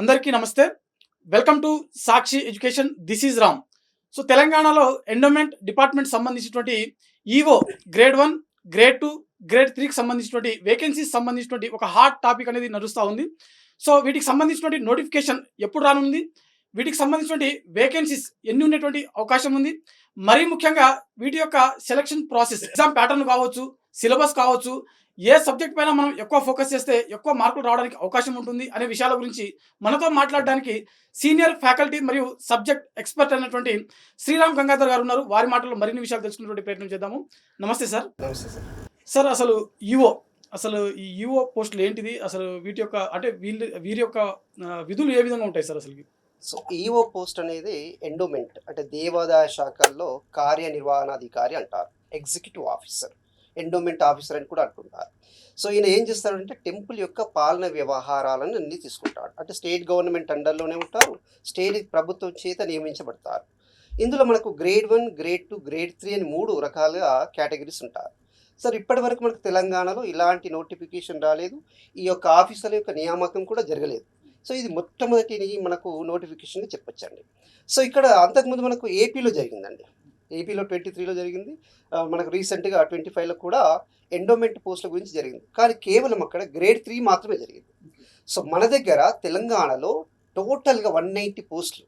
అందరికీ నమస్తే. Welcome to Sakshi education. This is Ram. So తెలంగాణలో ఎండోమెంట్ డిపార్ట్మెంట్ సంబంధించినటువంటి ఈవో గ్రేడ్ 1, గ్రేడ్ 2, గ్రేడ్ 3కి సంబంధించినటువంటి వేకెన్సీస్ సంబంధించినటువంటి ఒక హాట్ టాపిక్ అనేది నడుస్తూ ఉంది. సో వీటికి సంబంధించినటువంటి నోటిఫికేషన్ ఎప్పుడు రానుంది, వీటికి సంబంధించినటువంటి వేకెన్సీస్ ఎన్ని ఉండేటువంటి అవకాశం ఉంది, మరీ ముఖ్యంగా వీటి యొక్క సెలక్షన్ ప్రాసెస్, ఎగ్జామ్ ప్యాటర్న్ కావచ్చు, సిలబస్ కావచ్చు, ఏ సబ్జెక్ట్ పైన మనం ఎక్కువ ఫోకస్ చేస్తే ఎక్కువ మార్కులు రావడానికి అవకాశం ఉంటుంది అనే విషయాల గురించి మనతో మాట్లాడడానికి సీనియర్ ఫ్యాకల్టీ మరియు సబ్జెక్ట్ ఎక్స్పర్ట్ అయినటువంటి శ్రీరామ్ గంగాధర్ గారు ఉన్నారు. వారి మాటల్లో మరిన్ని విషయాలు తెలుసుకునేటువంటి ప్రయత్నం చేద్దాము. నమస్తే సార్. నమస్తే సార్. సార్, అసలు ఈఓ అసలు ఈ ఈఓ పోస్టులు ఏంటిది, అసలు వీటి యొక్క అంటే వీరి యొక్క విధులు ఏ విధంగా ఉంటాయి సార్ అసలు? సో ఈఓ పోస్ట్ అనేది ఎండోమెంట్ అంటే దేవాదాయ శాఖల్లో కార్యనిర్వహణాధికారి అంటారు, ఎగ్జిక్యూటివ్ ఆఫీసర్, ఎండోమెంట్ ఆఫీసర్ అని కూడా అంటుంటారు. సో ఈయన ఏం చేస్తాడంటే టెంపుల్ యొక్క పాలన వ్యవహారాలను అన్ని తీసుకుంటాడు. అంటే స్టేట్ గవర్నమెంట్ అండర్లోనే ఉంటారు, స్టేట్ ప్రభుత్వం చేత నియమించబడతారు. ఇందులో మనకు గ్రేడ్ 1, గ్రేడ్ 2, గ్రేడ్ 3 అని 3 రకాలుగా కేటగిరీస్ ఉంటారు. సార్, ఇప్పటి వరకు మనకు తెలంగాణలో ఇలాంటి నోటిఫికేషన్ రాలేదు, ఈ యొక్క ఆఫీసర్ల యొక్క నియామకం కూడా జరగలేదు. సో ఇది మొట్టమొదటి మనకు నోటిఫికేషన్ చెప్పొచ్చండి. సో ఇక్కడ అంతకుముందు మనకు ఏపీలో జరిగిందండి, ఏపీలో 23లో జరిగింది, మనకు రీసెంట్గా 25లో కూడా ఎండోమెంట్ పోస్టుల గురించి జరిగింది. కానీ కేవలం అక్కడ గ్రేడ్ 3 మాత్రమే జరిగింది. సో మన దగ్గర తెలంగాణలో టోటల్గా 190 పోస్టులు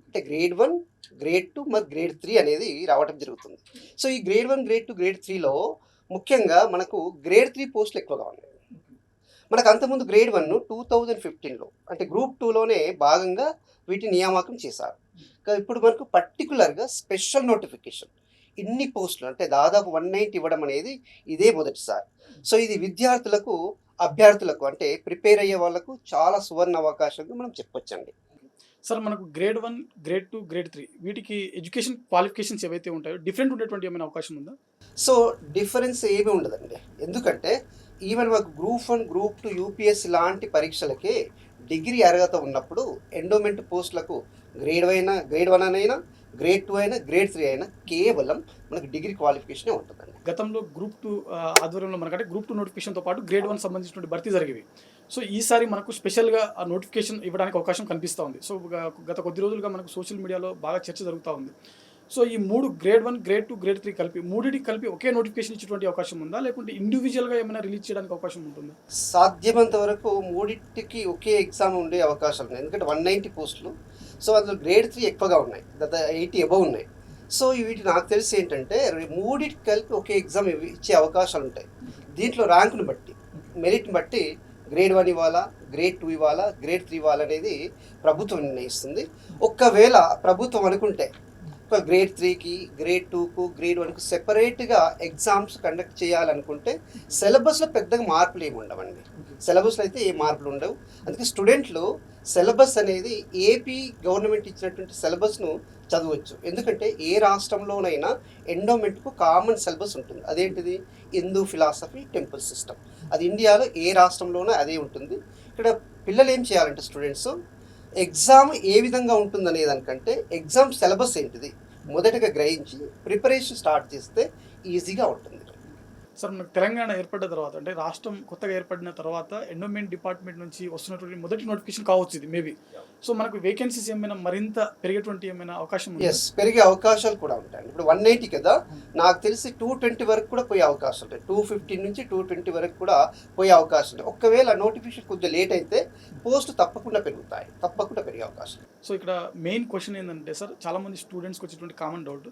అంటే గ్రేడ్ 1, గ్రేడ్ 2 మరి గ్రేడ్ 3 అనేది రావడం జరుగుతుంది. సో ఈ గ్రేడ్ 1, గ్రేడ్ 2, గ్రేడ్ 3లో ముఖ్యంగా మనకు గ్రేడ్ 3 పోస్టులు ఎక్కువగా ఉన్నాయి. మనకు అంతకుముందు గ్రేడ్ 1 2015లో అంటే గ్రూప్ 2లోనే భాగంగా వీటి నియామకం చేశారు. ఇప్పుడు మనకు పర్టికులర్గా స్పెషల్ నోటిఫికేషన్ ఇన్ని పోస్టులు అంటే దాదాపు 190 ఇవ్వడం అనేది ఇదే మొదటిసారి. సో ఇది విద్యార్థులకు, అభ్యర్థులకు అంటే ప్రిపేర్ అయ్యే వాళ్ళకు చాలా సువర్ణ అవకాశంగా మనం చెప్పొచ్చండి. సార్, మనకు గ్రేడ్ 1, గ్రేడ్ 2, గ్రేడ్ 3 వీటికి ఎడ్యుకేషన్ క్వాలిఫికేషన్స్ ఏవైతే ఉంటాయో డిఫరెంట్ ఉండేటువంటి ఏమైనా అవకాశం ఉందా? సో డిఫరెన్స్ ఏమీ ఉండదండి. ఎందుకంటే ఈవెన్ మాకు గ్రూప్ 1, గ్రూప్ 2, యూపీఎస్సీ లాంటి పరీక్షలకి డిగ్రీ అర్హత ఉన్నప్పుడు ఎండోమెంట్ పోస్టులకు గ్రేడ్ 1 అయినా, గ్రేడ్ 2 అయినా, గ్రేడ్ 3 అయినా కేవలం మనకు డిగ్రీ క్వాలిఫికేషనే ఉంటుందండి. గతంలో గ్రూప్ 2 ఆధ్వర్యంలో మనకంటే గ్రూప్ 2 నోటిఫికేషన్తో పాటు గ్రేడ్ 1 సంబంధించినటువంటి భర్తీ జరిగేవి. సో ఈసారి మనకు స్పెషల్గా ఆ నోటిఫికేషన్ ఇవ్వడానికి అవకాశం కనిపిస్తూ ఉంది. సో గత కొద్ది రోజులుగా మనకు సోషల్ మీడియాలో బాగా చర్చ జరుగుతూ ఉంది. సో ఈ 3 గ్రేడ్ 1, గ్రేడ్ 2, గ్రేడ్ 3 కలిపి మూడింటికి కలిపి ఒకే నోటిఫికేషన్ ఇచ్చేటువంటి అవకాశం ఉందా, లేకుంటే ఇండివిజువల్గా ఏమైనా రిలీజ్ చేయడానికి అవకాశం ఉంటుందా? సాధ్యమంత వరకు మూడింటికి ఒకే ఎగ్జామ్ ఉండే అవకాశాలు ఉన్నాయి. ఎందుకంటే 190 పోస్టులు. సో అందులో గ్రేడ్ 3 ఎక్కువగా ఉన్నాయి, దాదాపు 80 అబవ్ ఉన్నాయి. సో వీటి నాకు తెలిసి ఏంటంటే మూడింటికి కలిపి ఒకే ఎగ్జామ్ ఇచ్చే అవకాశాలు ఉంటాయి. దీంట్లో ర్యాంకును బట్టి, మెరిట్ని బట్టి గ్రేడ్ 1 ఇవ్వాలా, గ్రేడ్ 2 ఇవ్వాలా, గ్రేడ్ 3 ఇవ్వాలా అనేది ప్రభుత్వం నిర్ణయిస్తుంది. ఒక్కవేళ ప్రభుత్వం అనుకుంటే గ్రేడ్ 3కి, గ్రేడ్ 2కు, గ్రేడ్ 1కు సెపరేట్గా ఎగ్జామ్స్ కండక్ట్ చేయాలనుకుంటే సిలబస్లో పెద్దగా మార్పులు ఏమి ఉండవండి. సిలబస్లో అయితే ఏ మార్పులు ఉండవు. అందుకే స్టూడెంట్లు సిలబస్ అనేది ఏపీ గవర్నమెంట్ ఇచ్చినటువంటి సిలబస్ను చదవచ్చు. ఎందుకంటే ఏ రాష్ట్రంలోనైనా ఎండోమెంట్కు కామన్ సిలబస్ ఉంటుంది. అదేంటిది? Hindu philosophy, temple system. అది ఇండియాలో ఏ రాష్ట్రంలోనూ అదే ఉంటుంది. ఇక్కడ పిల్లలు ఏం చేయాలంటే స్టూడెంట్స్ ఎగ్జామ్ ఏ విధంగా ఉంటుందనే దానికంటే ఎగ్జామ్ సిలబస్ ఏంటిది మొదటగా గ్రహించి ప్రిపరేషన్ స్టార్ట్ చేస్తే ఈజీగా ఉంటుంది. సార్, మనకు తెలంగాణ ఏర్పడిన తర్వాత అంటే రాష్ట్రం కొత్తగా ఏర్పడిన తర్వాత ఎండోమెంట్ డిపార్ట్మెంట్ నుంచి వస్తున్నటువంటి మొదటి నోటిఫికేషన్ కావచ్చు ఇది మేబీ. సో మనకు వేకెన్సీస్ ఏమైనా మరింత పెరిగేటువంటి ఏమైనా అవకాశం ఉంది? ఎస్, పెరిగే అవకాశాలు కూడా ఉంటాయి. ఇప్పుడు 180 కదా, నాకు తెలిసి 220 వరకు కూడా పోయే అవకాశం ఉంటాయి. 215 నుంచి 220 వరకు కూడా పోయే అవకాశం ఉంటాయి. ఒకవేళ నోటిఫికేషన్ కొద్దిగా లేట్ అయితే పోస్ట్ తప్పకుండా పెరుగుతాయి, తప్పకుండా పెరిగే అవకాశం. సో ఇక్కడ మెయిన్ క్వశ్చన్ ఏంటంటే సార్, చాలామంది స్టూడెంట్స్కి వచ్చేటువంటి కామన్ డౌట్,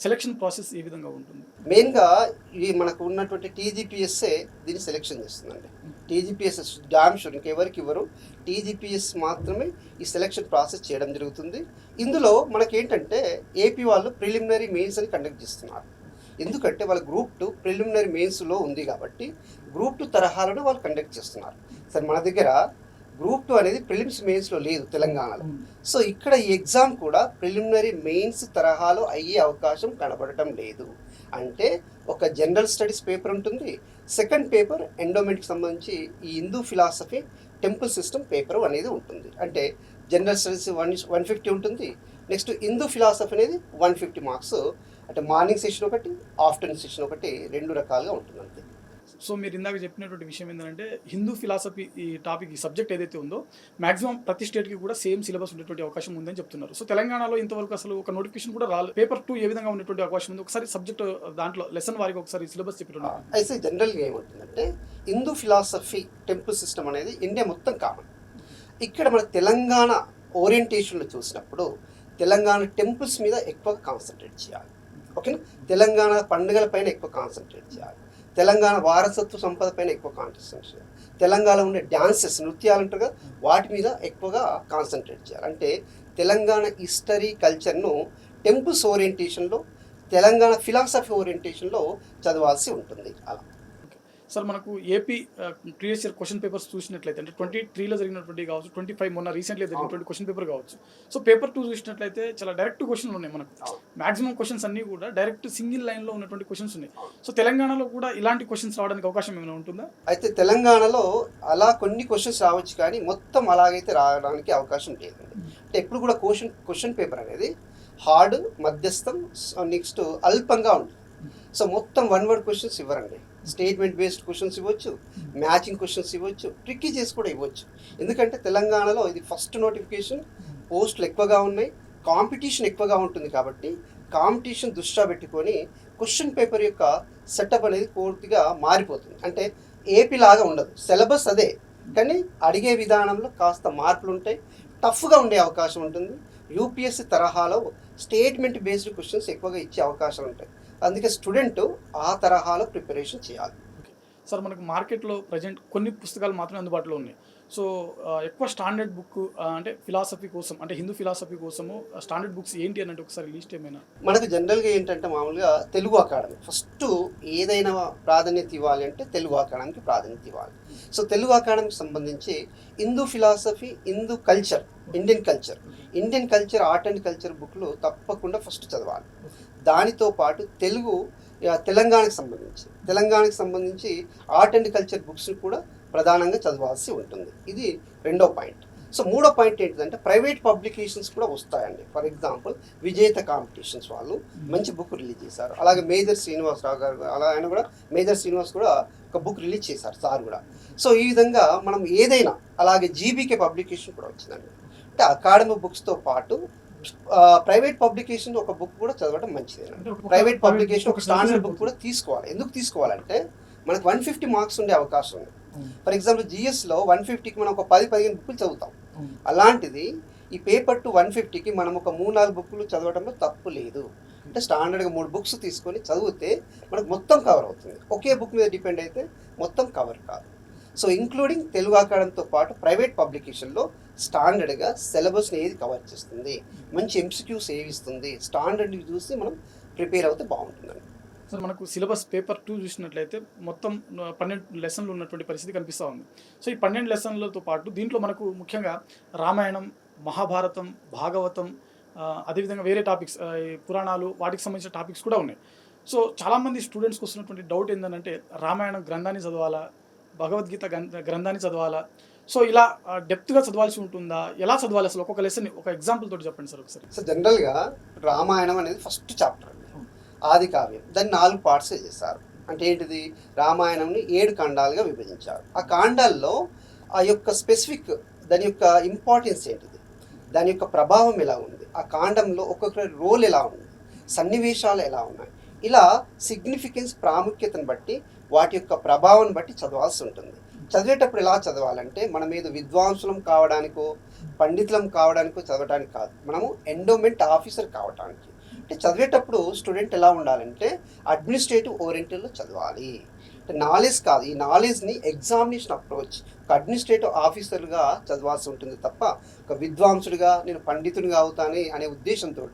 సెలక్షన్ ప్రాసెస్ ఏ విధంగా ఉంటుంది? మెయిన్గా ఈ మనకు ఉన్నటువంటి టీజీపీఎస్ఏ దీన్ని సెలెక్షన్ చేస్తుందండి. టీజీపీఎస్ఎస్ డామ్ షూర్ ఇంకెవరికి ఇవ్వరు, టీజీపీఎస్ మాత్రమే ఈ సెలెక్షన్ ప్రాసెస్ చేయడం జరుగుతుంది. ఇందులో మనకేంటంటే ఏపీ వాళ్ళు ప్రిలిమినరీ మెయిన్స్ అని కండక్ట్ చేస్తున్నారు. ఎందుకంటే వాళ్ళ గ్రూప్ 2 ప్రిలిమినరీ మెయిన్స్లో ఉంది కాబట్టి గ్రూప్ 2 తరహాలను వాళ్ళు కండక్ట్ చేస్తున్నారు. సరే, మన దగ్గర గ్రూప్ 2 అనేది ప్రిలిమ్స్ మెయిన్స్లో లేదు తెలంగాణలో. సో ఇక్కడ ఈ ఎగ్జామ్ కూడా ప్రిలిమినరీ మెయిన్స్ తరహాలో అయ్యే అవకాశం కనబడటం లేదు. అంటే ఒక జనరల్ స్టడీస్ పేపర్ ఉంటుంది, సెకండ్ పేపర్ ఎండోమెంట్కి సంబంధించి ఈ Hindu philosophy, temple system paper అనేది ఉంటుంది. అంటే జనరల్ స్టడీస్ 150 ఉంటుంది, నెక్స్ట్ హిందూ ఫిలాసఫీ అనేది 150 మార్క్స్. అంటే మార్నింగ్ సెషన్ ఒకటి, ఆఫ్టర్నూన్ సెషన్ ఒకటి, 2 రకాలుగా ఉంటుంది అంతే. సో మీరు ఇందాక చెప్పినటువంటి విషయం ఏంటంటే హిందూ ఫిలాసఫీ ఈ టాపిక్ ఈ సబ్జెక్ట్ ఏదైతే ఉందో మాక్సిమం ప్రతి స్టేట్కి కూడా సేమ్ సిలబస్ ఉండేటువంటి అవకాశం ఉందని చెప్తున్నారు. సో తెలంగాణలో ఇంతవరకు అసలు ఒక నోటిఫికేషన్ కూడా రాలేదు. పేపర్ 2 ఏ విధంగా ఉన్నటువంటి అవకాశం ఉంది? ఒకసారి సబ్జెక్ట్ దాంట్లో లెసన్ వారికి ఒకసారి సిలబస్ చెప్పండి. అయితే జనరల్గా ఏముంటుందంటే హిందూ ఫిలాసఫీ టెంపుల్ సిస్టమ్ అనేది ఇండియా మొత్తం కామన్. ఇక్కడ మన తెలంగాణ ఓరియంటేషన్లో చూసినప్పుడు తెలంగాణ టెంపుల్స్ మీద ఎక్కువ కాన్సన్ట్రేట్ చేయాలి. ఓకేనా, తెలంగాణ పండుగల పైన ఎక్కువ కాన్సన్ట్రేట్ చేయాలి, తెలంగాణ వారసత్వ సంపద పైన ఎక్కువ కాన్సన్ట్రేట్ చేయాలి, తెలంగాణలో ఉండే డాన్సెస్ నృత్యాలు ఉంటారు కదా వాటి మీద ఎక్కువగా కాన్సన్ట్రేట్ చేయాలి. అంటే తెలంగాణ హిస్టరీ కల్చర్ను టెంపుల్స్ ఓరియంటేషన్లో, తెలంగాణ ఫిలాసఫీ ఓరియంటేషన్లో చదవాల్సి ఉంటుంది. అలా సార్ మనకు AP previous year question papers చూసినట్లయితే అంటే 23లో జరిగినటువంటి కావచ్చు, 25 మొన్న రీసెంట్లీ జరిగినటువంటి క్వశ్చన్ పేపర్ కావచ్చు. సో పేపర్ 2 చూసినట్లయితే చాలా డైరెక్ట్ క్వశ్చన్లు ఉన్నాయి. మనకు మాక్సిమం క్వశ్చన్స్ అన్నీ కూడా డైరెక్ట్ సింగిల్ లైన్లో ఉన్నటువంటి క్వశ్చన్స్ ఉన్నాయి. సో తెలంగాణలో కూడా ఇలాంటి క్వశ్చన్స్ రావడానికి అవకాశం ఏమైనా ఉంటుందా? అయితే తెలంగాణలో అలా కొన్ని క్వశ్చన్స్ రావచ్చు, కానీ మొత్తం అలాగైతే రావడానికి అవకాశం లేదండి. అంటే ఎప్పుడు కూడా క్వశ్చన్ పేపర్ అనేది హార్డ్, మధ్యస్థం, నెక్స్ట్ అల్పంగా ఉంటుంది. సో మొత్తం 1 word క్వశ్చన్స్ ఇవ్వరండి. స్టేట్మెంట్ బేస్డ్ క్వశ్చన్స్ ఇవ్వచ్చు, మ్యాచింగ్ క్వశ్చన్స్ ఇవ్వచ్చు, ట్రిక్కీ చేసి కూడా ఇవ్వచ్చు. ఎందుకంటే తెలంగాణలో ఇది ఫస్ట్ నోటిఫికేషన్, పోస్టులు ఎక్కువగా ఉన్నాయి, కాంపిటీషన్ ఎక్కువగా ఉంటుంది. కాబట్టి కాంపిటీషన్ దృష్ట్యా పెట్టుకొని క్వశ్చన్ పేపర్ యొక్క సెటప్ అనేది పూర్తిగా మారిపోతుంది. అంటే ఏపీ లాగా ఉండదు, సిలబస్ అదే, కానీ అడిగే విధానంలో కాస్త మార్పులు ఉంటాయి, టఫ్గా ఉండే అవకాశం ఉంటుంది. యూపీఎస్సీ తరహాలో స్టేట్మెంట్ బేస్డ్ క్వశ్చన్స్ ఎక్కువగా ఇచ్చే అవకాశాలు ఉంటాయి. అందుకే స్టూడెంట్ ఆ తరహాలో ప్రిపరేషన్ చేయాలి. సార్ మనకు మార్కెట్లో ప్రజెంట్ కొన్ని పుస్తకాలు మాత్రమే అందుబాటులో ఉన్నాయి. సో ఎక్కువ స్టాండర్డ్ బుక్ అంటే ఫిలాసఫీ కోసం, అంటే హిందూ ఫిలాసఫీ కోసము స్టాండర్డ్ బుక్స్ ఏంటి అని అంటే ఒకసారి లిస్ట్ ఏమైనా? మనకు జనరల్గా ఏంటంటే మామూలుగా తెలుగు అకాడమీ ఫస్ట్ ఏదైనా ప్రాధాన్యత ఇవ్వాలి అంటే తెలుగు అకాడమీకి ప్రాధాన్యత ఇవ్వాలి. సో తెలుగు అకాడమీకి సంబంధించి Hindu philosophy, Hindu culture, Indian culture, art and culture బుక్లు తప్పకుండా ఫస్ట్ చదవాలి. దానితో పాటు తెలంగాణకి సంబంధించి ఆర్ట్ అండ్ కల్చర్ బుక్స్ని కూడా ప్రధానంగా చదవాల్సి ఉంటుంది. ఇది రెండో పాయింట్. సో మూడో పాయింట్ ఏంటంటే ప్రైవేట్ పబ్లికేషన్స్ కూడా వస్తాయండి. ఫర్ ఎగ్జాంపుల్ విజేత కాంపిటీషన్స్ వాళ్ళు మంచి బుక్ రిలీజ్ చేశారు. అలాగే మేజర్ శ్రీనివాసరావు గారు, అలా ఆయన కూడా మేజర్ శ్రీనివాస్ కూడా ఒక బుక్ రిలీజ్ చేశారు, సార్ కూడా. సో ఈ విధంగా మనం ఏదైనా, అలాగే జీబీకే పబ్లికేషన్ కూడా వచ్చిందండి. అంటే అకాడమిక్ బుక్స్తో పాటు ప్రైవేట్ పబ్లికేషన్ ఒక బుక్ కూడా చదవడం మంచిది. ప్రైవేట్ పబ్లికేషన్ ఒక స్టాండర్డ్ బుక్ కూడా తీసుకోవాలి. ఎందుకు తీసుకోవాలంటే మనకు 150 మార్క్స్ ఉండే అవకాశం ఉంది. ఫర్ ఎగ్జాంపుల్ జిఎస్లో 150కి మనం ఒక 10-15 బుక్లు చదువుతాం. అలాంటిది ఈ పేపర్ 2 150కి మనం ఒక 3-4 బుక్లు చదవడంలో తప్పు లేదు. అంటే స్టాండర్డ్గా 3 బుక్స్ తీసుకొని చదివితే మనకు మొత్తం కవర్ అవుతుంది. ఒకే బుక్ మీద డిపెండ్ అయితే మొత్తం కవర్ కాదు. సో ఇంక్లూడింగ్ తెలుగు అకాడమీతో పాటు ప్రైవేట్ పబ్లికేషన్లో స్టాండర్డ్గా సిలబస్ని ఏది కవర్ చేస్తుంది, మంచి ఎంసీక్యూస్ ఏవి ఇస్తుంది, స్టాండర్డ్ని చూసి మనం ప్రిపేర్ అవుతే బాగుంటుందండి. సార్ మనకు సిలబస్ పేపర్ 2 చూసినట్లయితే మొత్తం 12 లెసన్లు ఉన్నటువంటి పరిస్థితి కనిపిస్తూ ఉంది. సో ఈ 12 లెసన్లతో పాటు దీంట్లో మనకు ముఖ్యంగా రామాయణం, మహాభారతం, భాగవతం, అదేవిధంగా వేరే టాపిక్స్ పురాణాలు, వాటికి సంబంధించిన టాపిక్స్ కూడా ఉన్నాయి. సో చాలామంది స్టూడెంట్స్కి వస్తున్నటువంటి డౌట్ ఏంటంటే రామాయణం గ్రంథాన్ని చదవాలా, భగవద్గీత గ్రంథాన్ని చదవాలా, సో ఇలా డెప్త్గా చదవాల్సి ఉంటుందా, ఎలా చదవాలి అసలు ఒక్కొక్క లెసన్ ఒక ఎగ్జాంపుల్ తోటి చెప్పండి సార్ ఒకసారి. సో జనరల్గా రామాయణం అనేది ఫస్ట్ చాప్టర్ అండి, ఆది కావ్యం. దాన్ని 4 పార్ట్స్ చేశారు. అంటే ఏంటిది, రామాయణంని 7 ఖండాలుగా విభజించారు. ఆ ఖండాల్లో ఆ యొక్క స్పెసిఫిక్ దాని యొక్క ఇంపార్టెన్స్ ఏంటిది, దాని యొక్క ప్రభావం ఎలా ఉంది, ఆ కాండంలో ఒక్కొక్క రోల్ ఎలా ఉంది, సన్నివేశాలు ఎలా ఉన్నాయి, ఇలా సిగ్నిఫికెన్స్ ప్రాముఖ్యతను బట్టి వాటి యొక్క ప్రభావాన్ని బట్టి చదవాల్సి ఉంటుంది. చదివేటప్పుడు ఎలా చదవాలంటే మన మీద విద్వాంసులం కావడానికో, పండితులం కావడానికో చదవడానికి కాదు, మనము ఎండోమెంట్ ఆఫీసర్ కావడానికి. అంటే చదివేటప్పుడు స్టూడెంట్ ఎలా ఉండాలంటే అడ్మినిస్ట్రేటివ్ ఓరియంటెడ్లో చదవాలి. అంటే నాలెడ్జ్ కాదు, ఈ నాలెడ్జ్ని ఎగ్జామినేషన్ అప్రోచ్ ఒక అడ్మినిస్ట్రేటివ్ ఆఫీసర్గా చదవాల్సి ఉంటుంది తప్ప ఒక విద్వాంసుడిగా నేను పండితుడిగా అవుతానే అనే ఉద్దేశంతో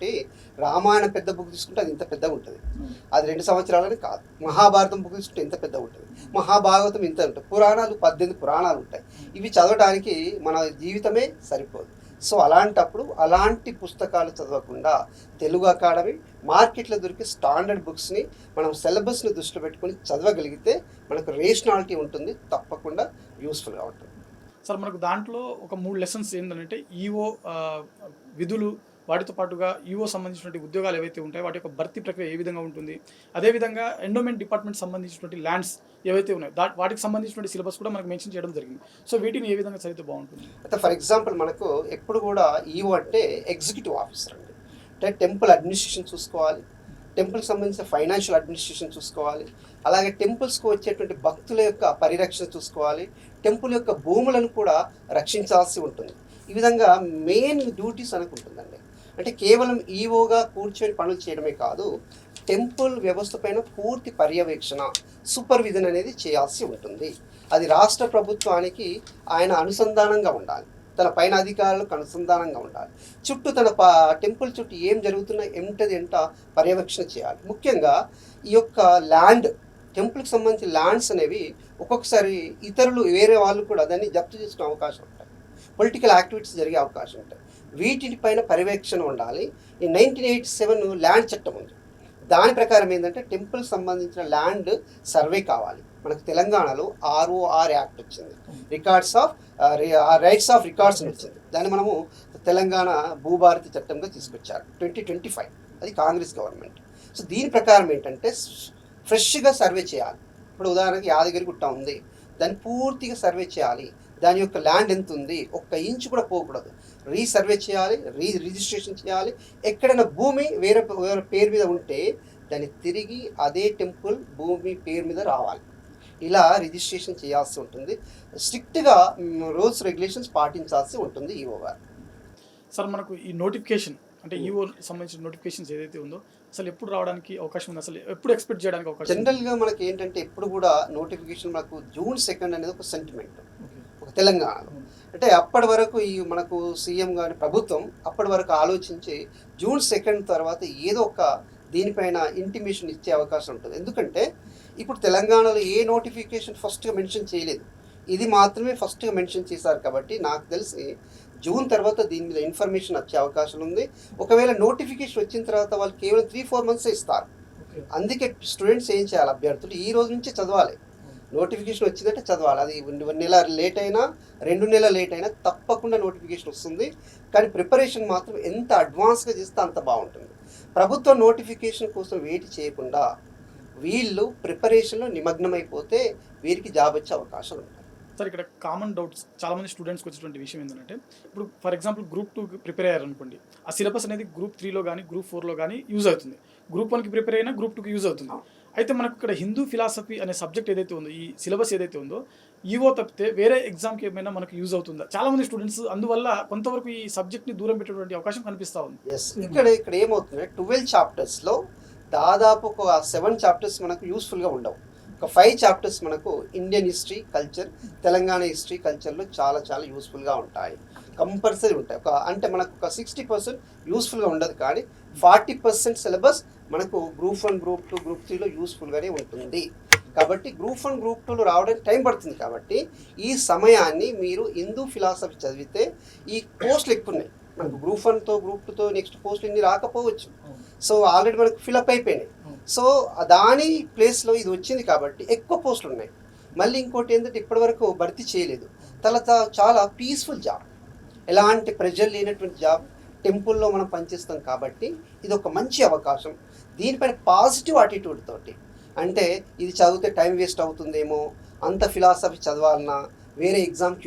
రామాయణం పెద్ద బుక్ తీసుకుంటే అది ఇంత పెద్దగా ఉంటుంది, అది 2 సంవత్సరాలని కాదు. మహాభారతం బుక్ తీసుకుంటే ఇంత పెద్దగా ఉంటుంది, మహాభాగవతం ఇంత ఉంటుంది, పురాణాలు 18 పురాణాలు ఉంటాయి. ఇవి చదవడానికి మన జీవితమే సరిపోదు. సో అలాంటప్పుడు అలాంటి పుస్తకాలు చదవకుండా తెలుగు అకాడమీ మార్కెట్లో దొరికే స్టాండర్డ్ బుక్స్ని మనం సిలబస్ని దృష్టిలో పెట్టుకొని చదవగలిగితే మనకు రేషనాలిటీ ఉంటుంది, తప్పకుండా యూస్ఫుల్గా ఉంటుంది. సార్ మనకు దాంట్లో ఒక 3 లెసన్స్ ఏంటంటే ఈఓ విధులు, వాటితో పాటుగా ఈఓ సంబంధించినటువంటి ఉద్యోగాలు ఏవైతే ఉంటాయో వాటి యొక్క భర్తీ ప్రక్రియ ఏ విధంగా ఉంటుంది, అదేవిధంగా ఎండోమెంట్ డిపార్ట్మెంట్ సంబంధించినటువంటి ల్యాండ్స్ ఏవైతే ఉన్నాయో వాటికి సంబంధించినటువంటి సిలబస్ కూడా మనకు మెన్షన్ చేయడం జరిగింది. సో వీటిని ఏ విధంగా చదివితే బాగుంటుంది? అయితే ఫర్ ఎగ్జాంపుల్ మనకు ఎప్పుడు కూడా ఈఓ అంటే ఎగ్జిక్యూటివ్ ఆఫీసర్ అండి. అంటే టెంపుల్ అడ్మినిస్ట్రేషన్ చూసుకోవాలి, టెంపుల్కి సంబంధించిన ఫైనాన్షియల్ అడ్మినిస్ట్రేషన్ చూసుకోవాలి, అలాగే టెంపుల్స్కు వచ్చేటువంటి భక్తుల యొక్క పరిరక్షణ చూసుకోవాలి, టెంపుల్ యొక్క భూములను కూడా రక్షించాల్సి ఉంటుంది. ఈ విధంగా మెయిన్ డ్యూటీస్ అనుకుంటుందండి. అంటే కేవలం ఈఓగా కూర్చొని పనులు చేయడమే కాదు, టెంపుల్ వ్యవస్థ పైన పూర్తి పర్యవేక్షణ, సూపర్విజన్ అనేది చేయాల్సి ఉంటుంది. అది రాష్ట్ర ప్రభుత్వానికి ఆయన అనుసంధానంగా ఉండాలి, తన పైన అధికారులకు అనుసంధానంగా ఉండాలి, చుట్టూ తన టెంపుల్ చుట్టూ ఏం జరుగుతున్నా ఎంట పర్యవేక్షణ చేయాలి. ముఖ్యంగా ఈ యొక్క ల్యాండ్, టెంపుల్కి సంబంధించిన ల్యాండ్స్ అనేవి ఒక్కొక్కసారి ఇతరులు వేరే వాళ్ళు కూడా దాన్ని జప్తు చేసుకునే అవకాశం ఉంటాయి, పొలిటికల్ యాక్టివిటీస్ జరిగే అవకాశం ఉంటాయి. వీటిపైన పర్యవేక్షణ ఉండాలి. ఈ 1987 ల్యాండ్ చట్టం ఉంది. దాని ప్రకారం ఏంటంటే టెంపుల్కి సంబంధించిన ల్యాండ్ సర్వే కావాలి. మనకు తెలంగాణలో ROR యాక్ట్ వచ్చింది, రైట్స్ ఆఫ్ రికార్డ్స్ వచ్చింది. దాన్ని మనము తెలంగాణ భూభారతి చట్టంగా తీసుకొచ్చారు 2025, అది కాంగ్రెస్ గవర్నమెంట్. సో దీని ప్రకారం ఏంటంటే ఫ్రెష్గా సర్వే చేయాలి. ఇప్పుడు ఉదాహరణకి యాదగిరిగుట్ట ఉంది, దాన్ని పూర్తిగా సర్వే చేయాలి. దాని యొక్క ల్యాండ్ ఎంత ఉంది, 1 ఇంచు కూడా పోకూడదు, రీసర్వే చేయాలి, రిజిస్ట్రేషన్ చేయాలి. ఎక్కడైనా భూమి వేరే పేరు మీద ఉంటే దాన్ని తిరిగి అదే టెంపుల్ భూమి పేరు మీద రావాలి. ఇలా రిజిస్ట్రేషన్ చేయాల్సి ఉంటుంది. స్ట్రిక్ట్గా రూల్స్ రెగ్యులేషన్స్ పాటించాల్సి ఉంటుంది ఈఓ గారు. సార్ మనకు ఈ నోటిఫికేషన్ అంటే ఈఓ సంబంధించిన నోటిఫికేషన్స్ ఏదైతే ఉందో అసలు ఎప్పుడు రావడానికి అవకాశం ఉంది, అసలు ఎప్పుడు ఎక్స్పెక్ట్ చేయడానికి అవకాశం? జనరల్గా మనకి ఏంటంటే ఎప్పుడు కూడా నోటిఫికేషన్ మనకు June 2 అనేది ఒక సెంటిమెంట్ ఒక తెలంగాణలో. అంటే అప్పటి వరకు ఈ మనకు సీఎం గారి ప్రభుత్వం అప్పటి వరకు ఆలోచించి June 2 తర్వాత ఏదో ఒక దీనిపైన ఇంటిమేషన్ ఇచ్చే అవకాశం ఉంటుంది. ఎందుకంటే ఇప్పుడు తెలంగాణలో ఏ నోటిఫికేషన్ ఫస్ట్గా మెన్షన్ చేయలేదు, ఇది మాత్రమే ఫస్ట్గా మెన్షన్ చేశారు. కాబట్టి నాకు తెలిసి జూన్ తర్వాత దీని మీద ఇన్ఫర్మేషన్ వచ్చే అవకాశం ఉంది. ఒకవేళ నోటిఫికేషన్ వచ్చిన తర్వాత వాళ్ళు కేవలం 3-4 months ఇస్తారు. అందుకే స్టూడెంట్స్ ఏం చేయాలి, అభ్యర్థులు ఈ రోజు నుంచి చదవాలి. నోటిఫికేషన్ వచ్చిందంటే చదవాలి. అది 1 నెల లేట్ అయినా 2 నెలలు లేట్ అయినా తప్పకుండా నోటిఫికేషన్ వస్తుంది. కానీ ప్రిపరేషన్ మాత్రం ఎంత అడ్వాన్స్గా చేస్తే అంత బాగుంటుంది. ప్రభుత్వ నోటిఫికేషన్ కోసం వెయిట్ చేయకుండా వీళ్ళు ప్రిపరేషన్లో నిమగ్నమైపోతే వీరికి జాబ్ వచ్చే అవకాశాలు ఉంటాయి. సార్ ఇక్కడ కామన్ డౌట్స్ చాలామంది స్టూడెంట్స్కి వచ్చేటువంటి విషయం ఏంటంటే, ఇప్పుడు ఫర్ ఎగ్జాంపుల్ Group 2కి ప్రిపేర్ అయ్యారనుకోండి, ఆ సిలబస్ అనేది Group 3లో కానీ Group 4లో కానీ యూజ్ అవుతుంది. Group 1కి ప్రిపేర్ అయినా Group 2కి యూజ్ అవుతుంది. అయితే మనకు ఇక్కడ హిందూ ఫిలాసఫీ అనే సబ్జెక్ట్ ఏదైతే ఉందో, ఈ సిలబస్ ఏదైతే ఉందో, ఈఓ తప్పితే వేరే ఎగ్జామ్కి ఏమైనా మనకు యూజ్ అవుతుందా? చాలామంది స్టూడెంట్స్ అందువల్ల కొంతవరకు ఈ సబ్జెక్ట్ని దూరం పెట్టేటువంటి అవకాశం కనిపిస్తూ ఉంది. ఇక్కడ ఏమవుతుంది, 12 చాప్టర్స్లో దాదాపు ఒక 7 చాప్టర్స్ మనకు యూస్ఫుల్గా ఉండవు. ఒక 5 చాప్టర్స్ మనకు Indian history culture, Telangana history కల్చర్లో చాలా చాలా యూస్ఫుల్గా ఉంటాయి, కంపల్సరీ ఉంటాయి. అంటే మనకు ఒక 60% యూస్ఫుల్గా ఉండదు, కానీ 40% సిలబస్ మనకు Group 1, Group 2, Group 3లో యూస్ఫుల్గానే ఉంటుంది. కాబట్టి Group 1, Group 2లో రావడానికి టైం పడుతుంది. కాబట్టి ఈ సమయాన్ని మీరు హిందూ ఫిలాసఫీ చదివితే ఈ పోస్టులు ఎక్కువ ఉన్నాయి మనకు. Group 1తో Group 2తో నెక్స్ట్ పోస్టులు ఇన్ని రాకపోవచ్చు. సో ఆల్రెడీ మనకు ఫిలప్ అయిపోయినాయి. సో దాని ప్లేస్లో ఇది వచ్చింది కాబట్టి ఎక్కువ పోస్టులు ఉన్నాయి. మళ్ళీ ఇంకోటి ఏంటంటే ఇప్పటివరకు భర్తీ చేయలేదు. తర్వాత చాలా పీస్ఫుల్ జాబ్, ఎలాంటి ప్రెజర్ లేనటువంటి జాబ్, టెంపుల్లో మనం పనిచేస్తాం కాబట్టి ఇది ఒక మంచి అవకాశం. దీనిపైన పాజిటివ్ యాటిట్యూడ్ తోటి, అంటే ఇది చదివితే టైం వేస్ట్ అవుతుందేమో, అంత ఫిలాసఫీ చదవాలన్నా, వేరే ఎగ్జామ్కి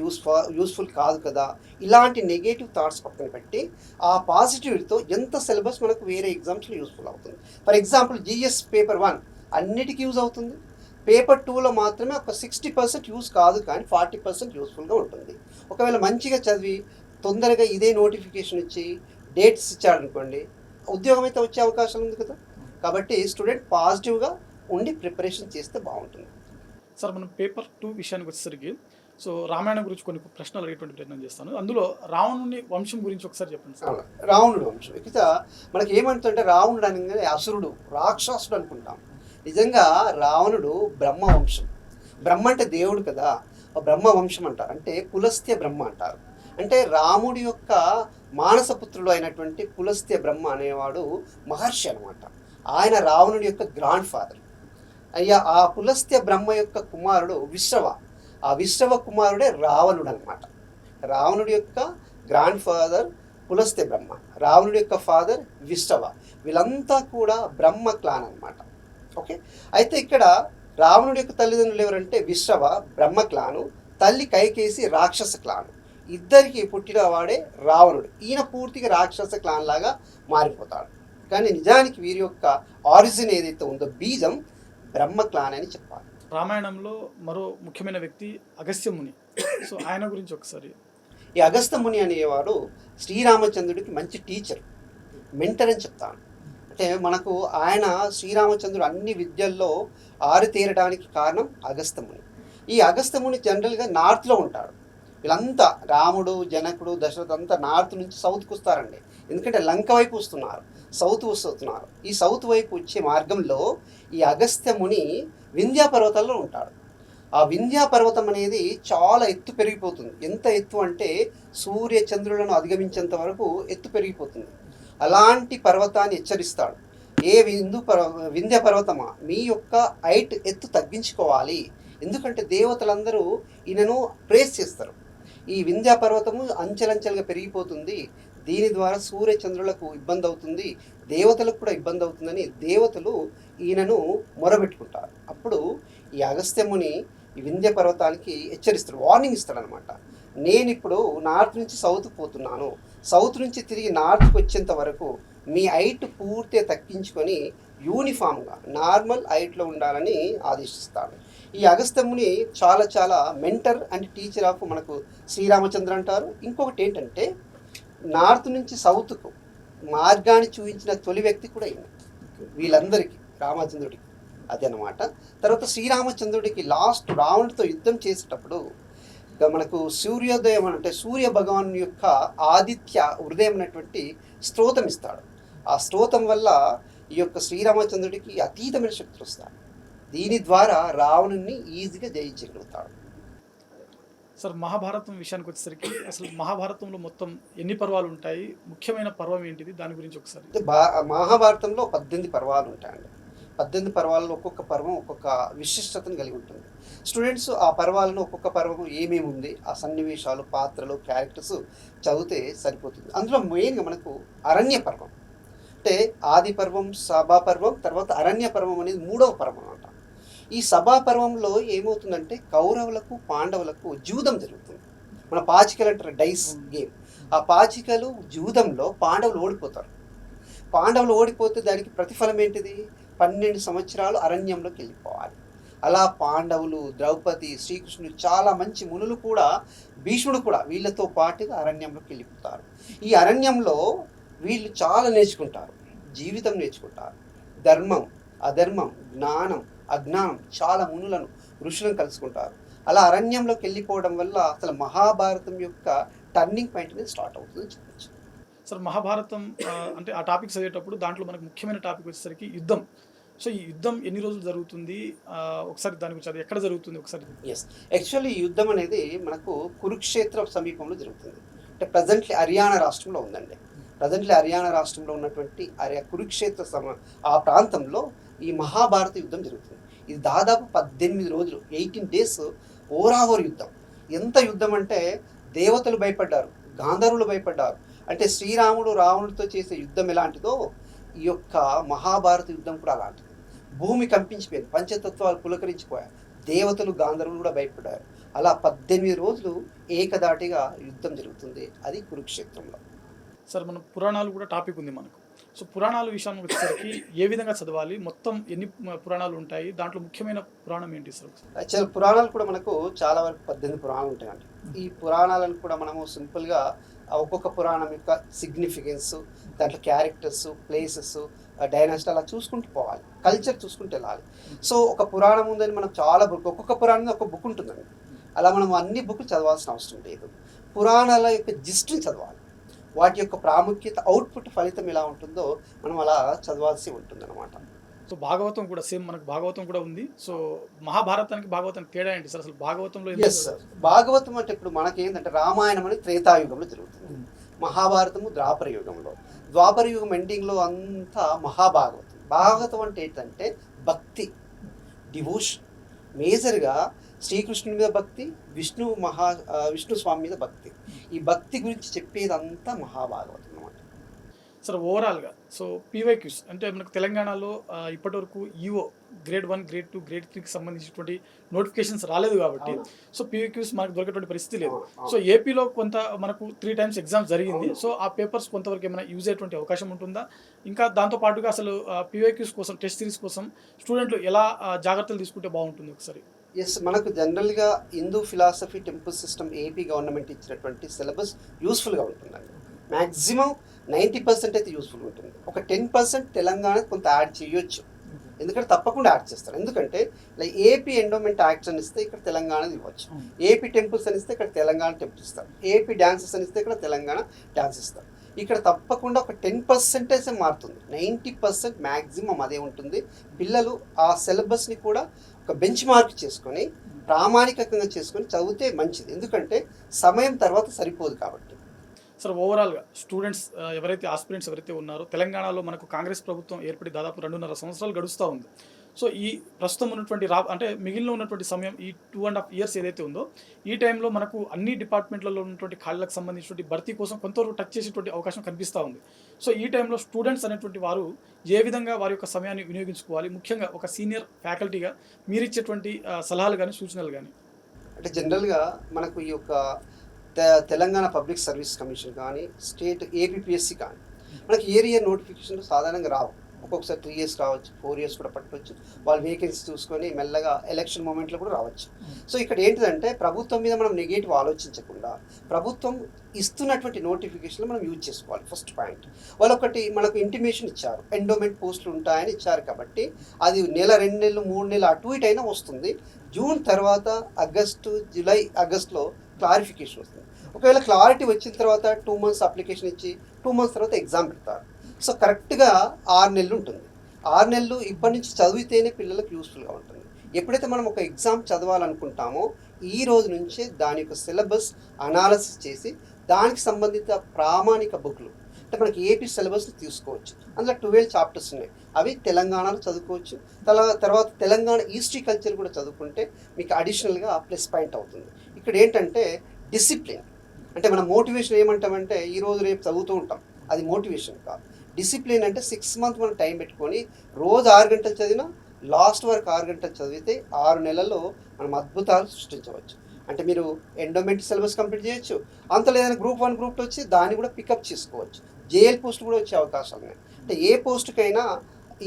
యూస్ఫుల్ కాదు కదా, ఇలాంటి నెగటివ్ థాట్స్ పక్కన పెట్టి ఆ పాజిటివిటీతో ఎంత సిలబస్ మనకు వేరే ఎగ్జామ్స్లో యూస్ఫుల్ అవుతుంది. ఫర్ ఎగ్జాంపుల్ GS పేపర్ 1 అన్నిటికీ యూజ్ అవుతుంది. పేపర్ 2లో మాత్రమే ఒక 60% యూజ్ కాదు, కానీ 40% యూస్ఫుల్గా ఉంటుంది. ఒకవేళ మంచిగా చదివి తొందరగా ఇదే నోటిఫికేషన్ ఇచ్చి డేట్స్ ఇచ్చాడనుకోండి, ఉద్యోగం అయితే వచ్చే అవకాశం ఉంది కదా. కాబట్టి స్టూడెంట్ పాజిటివ్గా ఉండి ప్రిపరేషన్ చేస్తే బాగుంటుంది. సార్ మనం పేపర్ 2 విషయానికి వచ్చేసరికి, సో రామాయణం గురించి కొన్ని ప్రశ్నలు అడిగేటువంటి ప్రయత్నం చేస్తాను. అందులో రావణుని వంశం గురించి ఒకసారి చెప్పండి సార్. రావణుడు వంశం ఇక మనకి ఏమంటుంటే, రావణుడు అనగానే అసురుడు, రాక్షసుడు అనుకుంటాం. నిజంగా రావణుడు బ్రహ్మ వంశం. బ్రహ్మ అంటే దేవుడు కదా, బ్రహ్మ వంశం అంటారు. అంటే పులస్త్య బ్రహ్మ అంటారు. అంటే రాముడి యొక్క మానసపుత్రుడు అయినటువంటి పులస్త్య బ్రహ్మ అనేవాడు మహర్షి అనమాట. ఆయన రావణుడి యొక్క గ్రాండ్ ఫాదర్. అయ్యా ఆ పులస్త్య బ్రహ్మ యొక్క కుమారుడు విశ్రవ, ఆ విశ్రవ కుమారుడే రావణుడు అనమాట. రావణుడి యొక్క గ్రాండ్ ఫాదర్ పులస్తే బ్రహ్మ, రావణుడి యొక్క ఫాదర్ విశ్రవ, వీళ్ళంతా కూడా బ్రహ్మ క్లాన్ అన్నమాట. ఓకే, అయితే ఇక్కడ రావణుడి యొక్క తల్లిదండ్రులు ఎవరంటే విశ్రవ బ్రహ్మ క్లాను, తల్లి కైకేసి రాక్షస క్లాను. ఇద్దరికి పుట్టిన వాడే రావణుడు. ఈయన పూర్తిగా రాక్షస క్లాన్ లాగా మారిపోతాడు. కానీ నిజానికి వీరి యొక్క ఆరిజిన్ ఏదైతే ఉందో బీజం బ్రహ్మ క్లాన్ అని చెప్పాలి. రామాయణంలో మరో ముఖ్యమైన వ్యక్తి అగస్త్య ముని. సో ఆయన గురించి ఒకసారి. ఈ అగస్త్య ముని అనేవాడు శ్రీరామచంద్రుడికి మంచి టీచర్, మెంటర్ అని చెప్తాను. అంటే మనకు ఆయన శ్రీరామచంద్రుడు అన్ని విద్యల్లో ఆరితేరడానికి కారణం అగస్త్య ముని. ఈ అగస్త్య ముని జనరల్గా నార్త్లో ఉంటాడు. వీళ్ళంతా రాముడు, జనకుడు, దశరథ అంతా నార్త్ నుంచి సౌత్కి వస్తారండి. ఎందుకంటే లంక వైపు వస్తున్నారు, సౌత్ వస్తున్నారు. ఈ సౌత్ వైపు వచ్చే మార్గంలో ఈ అగస్త్య ముని వింధ్యా పర్వతాల్లో ఉంటాడు. ఆ వింధ్యా పర్వతం అనేది చాలా ఎత్తు పెరిగిపోతుంది. ఎంత ఎత్తు అంటే సూర్య చంద్రులను అధిగమించేంత వరకు ఎత్తు పెరిగిపోతుంది. అలాంటి పర్వతాన్ని హెచ్చరిస్తాడు. ఏ వింధ్య పర్వతమా, మీ యొక్క హైట్ ఎత్తు తగ్గించుకోవాలి. ఎందుకంటే దేవతలందరూ ఈయనను ప్రేస్ చేస్తారు. ఈ వింధ్యా పర్వతము అంచెలంచెలుగా పెరిగిపోతుంది, దీని ద్వారా సూర్య చంద్రులకు ఇబ్బంది అవుతుంది, దేవతలకు కూడా ఇబ్బంది అవుతుందని దేవతలు ఈయనను మొరబెట్టుకుంటారు. అప్పుడు ఈ అగస్త్యముని ఈ వింధ్య పర్వతానికి హెచ్చరిస్తాడు, వార్నింగ్ ఇస్తాడనమాట. నేను ఇప్పుడు నార్త్ నుంచి సౌత్ పోతున్నాను, సౌత్ నుంచి తిరిగి నార్త్కి వచ్చేంత వరకు మీ హైట్ పూర్తిగా తగ్గించుకొని యూనిఫామ్గా నార్మల్ హైట్లో ఉండాలని ఆదేశిస్తాడు. ఈ అగస్త్యముని చాలా చాలా మెంటర్ అండ్ టీచర్ ఆఫ్ మనకు శ్రీరామచంద్ర అంటారు. ఇంకొకటి ఏంటంటే నార్త్ నుంచి సౌత్కు మార్గాన్ని చూపించిన తొలి వ్యక్తి కూడా ఈయన వీళ్ళందరికీ, రామచంద్రుడికి. అది అన్నమాట. తర్వాత శ్రీరామచంద్రుడికి లాస్ట్ రావణుడితో యుద్ధం చేసేటప్పుడు మనకు సూర్యోదయం అంటే సూర్య భగవాన్ యొక్క ఆదిత్య హృదయం అనేటువంటి స్తోత్రం ఇస్తాడు. ఆ స్తోత్రం వల్ల ఈ యొక్క శ్రీరామచంద్రుడికి అతీతమైన శక్తులు వస్తాయి. దీని ద్వారా రావణుని ఈజీగా జయించగలుగుతాడు. సార్, మహాభారతం విషయానికి వచ్చేసరికి అసలు మహాభారతంలో మొత్తం ఎన్ని పర్వాలు ఉంటాయి, ముఖ్యమైన పర్వం ఏంటిది, దాని గురించి ఒకసారి. మహాభారతంలో 18 పర్వాలు ఉంటాయండి. 18 పర్వాలలో ఒక్కొక్క పర్వం ఒక్కొక్క విశిష్టతను కలిగి ఉంటుంది. స్టూడెంట్స్ ఆ పర్వాలను ఒక్కొక్క పర్వం ఏమేమి ఉంది, ఆ సన్నివేశాలు, పాత్రలు, క్యారెక్టర్స్ చదివితే సరిపోతుంది. అందులో మెయిన్గా మనకు అరణ్య పర్వం అంటే ఆది పర్వం, సభా పర్వం, తర్వాత అరణ్య పర్వం అనేది 3వ పర్వం అన్నమాట. ఈ సభా పర్వంలో ఏమవుతుందంటే కౌరవులకు పాండవులకు జూదం జరుగుతుంది. మన పాచికలు అంటారు, డైస్ గేమ్. ఆ పాచికలు జూదంలో పాండవులు ఓడిపోతారు. పాండవులు ఓడిపోతే దానికి ప్రతిఫలం ఏంటిది? 12 సంవత్సరాలు అరణ్యంలోకి వెళ్ళిపోవాలి. అలా పాండవులు, ద్రౌపది, శ్రీకృష్ణుడు, చాలా మంచి మునులు కూడా, భీష్ముడు కూడా వీళ్ళతో పాటుగా అరణ్యంలోకి వెళ్ళిపోతారు. ఈ అరణ్యంలో వీళ్ళు చాలా నేర్చుకుంటారు, జీవితం నేర్చుకుంటారు, ధర్మం, అధర్మం, జ్ఞానం, అజ్ఞానం, చాలా మునులను, ఋషులను కలుసుకుంటారు. అలా అరణ్యంలోకి వెళ్ళిపోవడం వల్ల అసలు మహాభారతం యొక్క టర్నింగ్ పాయింట్ అనేది స్టార్ట్ అవుతుంది చెప్పచ్చు. సార్, మహాభారతం అంటే ఆ టాపిక్ చదివేటప్పుడు దాంట్లో మనకు ముఖ్యమైన టాపిక్ వచ్చేసరికి యుద్ధం. సో ఈ యుద్ధం ఎన్ని రోజులు జరుగుతుంది, ఒకసారి దాని గురించి, అది ఎక్కడ జరుగుతుంది ఒకసారి. ఎస్, యాక్చువల్లీ ఈ యుద్ధం అనేది మనకు కురుక్షేత్ర సమీపంలో జరుగుతుంది. అంటే ప్రజెంట్లీ హర్యానా రాష్ట్రంలో ఉందండి. ప్రజెంట్లీ హర్యానా రాష్ట్రంలో ఉన్నటువంటి కురుక్షేత్ర ఆ ప్రాంతంలో ఈ మహాభారత యుద్ధం జరుగుతుంది. ఇది దాదాపు 18 రోజులు, 18 days ఓరావోర్ యుద్ధం. ఎంత యుద్ధం అంటే దేవతలు భయపడ్డారు, గాంధర్వులు భయపడ్డారు. అంటే శ్రీరాముడు రావణుడితో చేసే యుద్ధం ఎలాంటిదో ఈ యొక్క మహాభారత యుద్ధం కూడా అలాంటిది. భూమి కంపించిపోయింది, పంచతత్వాలు పులకరించిపోయాయి, దేవతలు, గాంధర్వులు కూడా భయపడ్డారు. అలా 18 రోజులు ఏకదాటిగా యుద్ధం జరుగుతుంది, అది కురుక్షేత్రంలో. సార్, మన పురాణాలు కూడా టాపిక్ ఉంది మనకు. సో పురాణాల విషయానికి వచ్చేసరికి ఏ విధంగా చదవాలి, మొత్తం ఎన్ని పురాణాలు ఉంటాయి, దాంట్లో ముఖ్యమైన పురాణం ఏంటి సార్? యాక్చువల్ పురాణాలు కూడా మనకు చాలా వరకు 18 పురాణాలు ఉంటాయండి. ఈ పురాణాలను కూడా మనము సింపుల్గా ఒక్కొక్క పురాణం యొక్క సిగ్నిఫికెన్స్, దాంట్లో క్యారెక్టర్స్, ప్లేసెస్, డైనాసిటీ అలా చూసుకుంటూ పోవాలి, కల్చర్ చూసుకుంటూ వెళ్ళాలి. సో ఒక పురాణం ఉందని మనం చాలా బుక్, ఒక్కొక్క పురాణం ఒక బుక్ ఉంటుందండి. అలా మనం అన్ని బుక్లు చదవాల్సిన అవసరం లేదు. పురాణాల యొక్క జిస్ట్ని చదవాలి, వాటి యొక్క ప్రాముఖ్యత, అవుట్పుట్, ఫలితం ఎలా ఉంటుందో మనం అలా చదవాల్సి ఉంటుంది అనమాట. సో భాగవతం కూడా సేమ్, మనకు భాగవతం కూడా ఉంది. సో మహాభారతానికి భాగవతానికి తేడా ఏంటి సార్? అసలు భాగవతంలో ఎస్ సార్, భాగవతం అంటే ఇప్పుడు మనకేంటంటే రామాయణం అని త్రేతాయుగంలో జరుగుతుంది, మహాభారతము ద్వాపర యుగంలో. ద్వాపర యుగం ఎండింగ్లో అంతా మహాభాగవతం. భాగవతం అంటే ఏంటంటే భక్తి, డివోషన్. మేజర్గా శ్రీకృష్ణుని మీద భక్తి, విష్ణు స్వామి మీద భక్తి. ఈ భక్తి గురించి చెప్పేదంతా మహాభాగవతం అన్నమాట. సార్ ఓవరాల్గా సో పీవైక్యూస్ అంటే మనకు తెలంగాణలో ఇప్పటివరకు ఈఓ గ్రేడ్ 1, గ్రేడ్ 2, గ్రేడ్ 3కి సంబంధించినటువంటి నోటిఫికేషన్స్ రాలేదు కాబట్టి అవును. సో పీవైక్యూస్ మనకు దొరికేటువంటి పరిస్థితి లేదు. అవును, సో అవును. ఏపీలో కొంత మనకు 3 టైమ్స్ ఎగ్జామ్ జరిగింది. అవును. సో ఆ పేపర్స్ కొంతవరకు ఏమైనా యూజ్ అయ్యేటువంటి అవకాశం ఉంటుందా? ఇంకా దాంతో పాటుగా అసలు పీవైక్యూస్ కోసం టెస్ట్ సిరీస్ కోసం స్టూడెంట్లు ఎలా జాగ్రత్తలు తీసుకుంటే బాగుంటుంది ఒకసారి? ఎస్, మనకు జనరల్గా Hindu philosophy temple system AP government ఇచ్చినటువంటి సిలబస్ యూస్ఫుల్గా ఉంటుందండి. మ్యాక్సిమం 90% అయితే యూస్ఫుల్ ఉంటుంది. ఒక 10% తెలంగాణ కొంత యాడ్ చేయొచ్చు, ఎందుకంటే తప్పకుండా యాడ్ చేస్తారు. ఎందుకంటే లైక్ ఏపీ ఎండోమెంట్ యాక్ట్స్ అని ఇస్తే ఇక్కడ తెలంగాణ ఇవ్వచ్చు, ఏపీ టెంపుల్స్ అని ఇస్తే ఇక్కడ తెలంగాణ టెంపుల్స్ ఇస్తారు, ఏపీ డ్యాన్సెస్ అని ఇస్తే ఇక్కడ తెలంగాణ డ్యాన్స్ ఇస్తారు. ఇక్కడ తప్పకుండా ఒక 10% మారుతుంది, 90% మ్యాక్సిమం అదే ఉంటుంది. పిల్లలు ఆ సిలబస్ని కూడా ఒక బెంచ్ మార్క్ చేసుకొని ప్రామాణికంగా చేసుకొని చదివితే మంచిది, ఎందుకంటే సమయం తర్వాత సరిపోదు కాబట్టి. సార్ ఓవరాల్గా స్టూడెంట్స్ ఎవరైతే ఆస్పిరెంట్స్ ఎవరైతే ఉన్నారో తెలంగాణలో మనకు కాంగ్రెస్ ప్రభుత్వం ఏర్పడి దాదాపు 2.5 సంవత్సరాలు గడుస్తూ ఉంది. సో ఈ ప్రస్తుతం ఉన్నటువంటి అంటే మిగిలిన ఉన్నటువంటి సమయం ఈ 2.5 years ఏదైతే ఉందో ఈ టైంలో మనకు అన్ని డిపార్ట్మెంట్లలో ఉన్నటువంటి ఖాళీలకు సంబంధించినటువంటి భర్తీ కోసం కొంతవరకు టచ్ చేసేటువంటి అవకాశం కనిపిస్తూ ఉంది. సో ఈ టైంలో స్టూడెంట్స్ అనేటువంటి వారు ఏ విధంగా వారి యొక్క సమయాన్ని వినియోగించుకోవాలి, ముఖ్యంగా ఒక సీనియర్ ఫ్యాకల్టీగా మీరు ఇచ్చేటువంటి సలహాలు కానీ సూచనలు కానీ? అంటే జనరల్గా మనకు ఈ యొక్క తెలంగాణ పబ్లిక్ సర్వీస్ కమిషన్ కానీ స్టేట్ ఏపీపీఎస్సీ కానీ మనకి ఇయర్ నోటిఫికేషన్లు సాధారణంగా రావు. ఒక్కొక్కసారి 3 years రావచ్చు, 4 years కూడా పట్టవచ్చు. వాళ్ళు వేకెన్సీ చూసుకొని మెల్లగా ఎలక్షన్ మూమెంట్లో కూడా రావచ్చు. సో ఇక్కడ ఏంటిదంటే ప్రభుత్వం మీద మనం నెగేటివ్ ఆలోచించకుండా ప్రభుత్వం ఇస్తున్నటువంటి నోటిఫికేషన్లు మనం యూజ్ చేసుకోవాలి. ఫస్ట్ పాయింట్, వాళ్ళు ఒకటి మనకు ఇంటిమేషన్ ఇచ్చారు, ఎండోమెంట్ పోస్టులు ఉంటాయని ఇచ్చారు కాబట్టి అది 1 నెల 2 నెలలు 3 నెలలు అటు ఇటు అయినా వస్తుంది. జూన్ తర్వాత జూలై ఆగస్టులో క్లారిఫికేషన్ వస్తుంది. ఒకవేళ క్లారిటీ వచ్చిన తర్వాత 2 months అప్లికేషన్ ఇచ్చి 2 months తర్వాత ఎగ్జామ్ పెడతారు. సో కరెక్ట్గా 6 నెలలు ఉంటుంది. 6 నెలలు ఇప్పటి నుంచి చదివితేనే పిల్లలకు యూస్ఫుల్గా ఉంటుంది. ఎప్పుడైతే మనం ఒక ఎగ్జామ్ చదవాలనుకుంటామో ఈ రోజు నుంచే దాని యొక్క సిలబస్ అనాలసిస్ చేసి దానికి సంబంధిత ప్రామాణిక బుక్లు అంటే మనకి ఏపీ సిలబస్ తీసుకోవచ్చు. అందులో 12 chapters ఉన్నాయి, అవి తెలంగాణలో చదువుకోవచ్చు. తర్వాత తెలంగాణ హిస్టరీ కల్చర్ కూడా చదువుకుంటే మీకు అడిషనల్గా ప్లస్ పాయింట్ అవుతుంది. ఇక్కడ ఏంటంటే డిసిప్లిన్, అంటే మన మోటివేషన్ ఏమంటామంటే ఈరోజు రేపు చదువుతూ ఉంటాం, అది మోటివేషన్ కాదు. డిసిప్లిన్ అంటే 6 months మనం టైం పెట్టుకొని రోజు 6 గంటలు చదివినా లాస్ట్ వరకు 6 గంటలు చదివితే 6 నెలల్లో మనం అద్భుతాలు సృష్టించవచ్చు. అంటే మీరు ఎండోమెంట్ సిలబస్ కంప్లీట్ చేయొచ్చు, అంత లేదని గ్రూప్ 1 గ్రూప్ 2 వచ్చి దాన్ని కూడా పికప్ చేసుకోవచ్చు. జేఎల్ పోస్ట్ కూడా వచ్చే అవకాశాలు ఉన్నాయి. అంటే ఏ పోస్ట్కైనా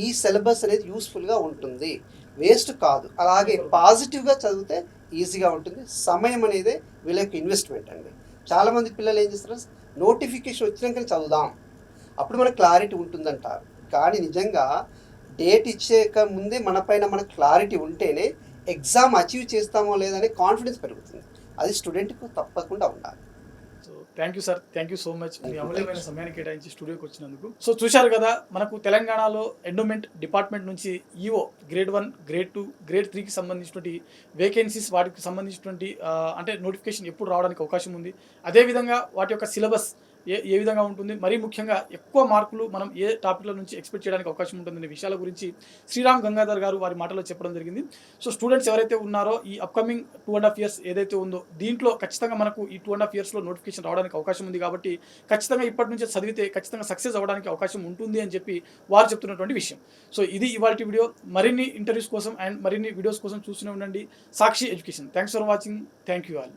ఈ సిలబస్ అనేది యూస్ఫుల్గా ఉంటుంది, వేస్ట్ కాదు. అలాగే పాజిటివ్గా చదివితే ఈజీగా ఉంటుంది. సమయం అనేది వీళ్ళ యొక్క ఇన్వెస్ట్మెంట్ అండి. చాలామంది పిల్లలు ఏం చేస్తారు, నోటిఫికేషన్ వచ్చినాకనే చదువుదాం అప్పుడు మనకు క్లారిటీ ఉంటుందంటారు. కానీ నిజంగా డేట్ ఇచ్చేక ముందే మన పైన మనకు క్లారిటీ ఉంటేనే ఎగ్జామ్ అచీవ్ చేస్తామో లేదనే కాన్ఫిడెన్స్ పెరుగుతుంది. అది స్టూడెంట్కు తప్పకుండా ఉండాలి. So thank you sir, thank you so much మీ అమూల్యమైన సమయాన్ని కేటాయించి స్టూడియోకి వచ్చినందుకు. సో చూశారు కదా, మనకు తెలంగాణలో ఎండోమెంట్ డిపార్ట్మెంట్ నుంచి ఈఓ గ్రేడ్ 1, గ్రేడ్ 2, గ్రేడ్ 3కి సంబంధించినటువంటి వేకెన్సీస్, వాటికి సంబంధించినటువంటి అంటే నోటిఫికేషన్ ఎప్పుడు రావడానికి అవకాశం ఉంది, అదేవిధంగా వాటి యొక్క సిలబస్ ఏ విధంగా ఉంటుంది, మరీ ముఖ్యంగా ఎక్కువ మార్కులు మనం ఏ టాపిక్ల నుంచి ఎక్స్పెక్ట్ చేయడానికి అవకాశం ఉంటుందనే విషయాల గురించి శ్రీరామ్ గంగాధర్ గారు వారి మాటలో చెప్పడం జరిగింది. సో స్టూడెంట్స్ ఎవరైతే ఉన్నారో ఈ అప్కమింగ్ 2.5 years ఏదైతే ఉందో దీంట్లో ఖచ్చితంగా మనకు ఈ 2.5 yearsలో నోటిఫికేషన్ రావడానికి అవకాశం ఉంది కాబట్టి ఖచ్చితంగా ఇప్పటి నుంచే చదివితే ఖచ్చితంగా సక్సెస్ అవ్వడానికి అవకాశం ఉంటుంది అని చెప్పి వారు చెప్తున్నటువంటి విషయం. సో ఇది ఇవాల్టి వీడియో. మరిన్ని ఇంటర్వ్యూస్ కోసం అండ్ మరిన్ని వీడియోస్ కోసం చూస్తూనే ఉండండి Sakshi education. Thanks for watching. Thank you all.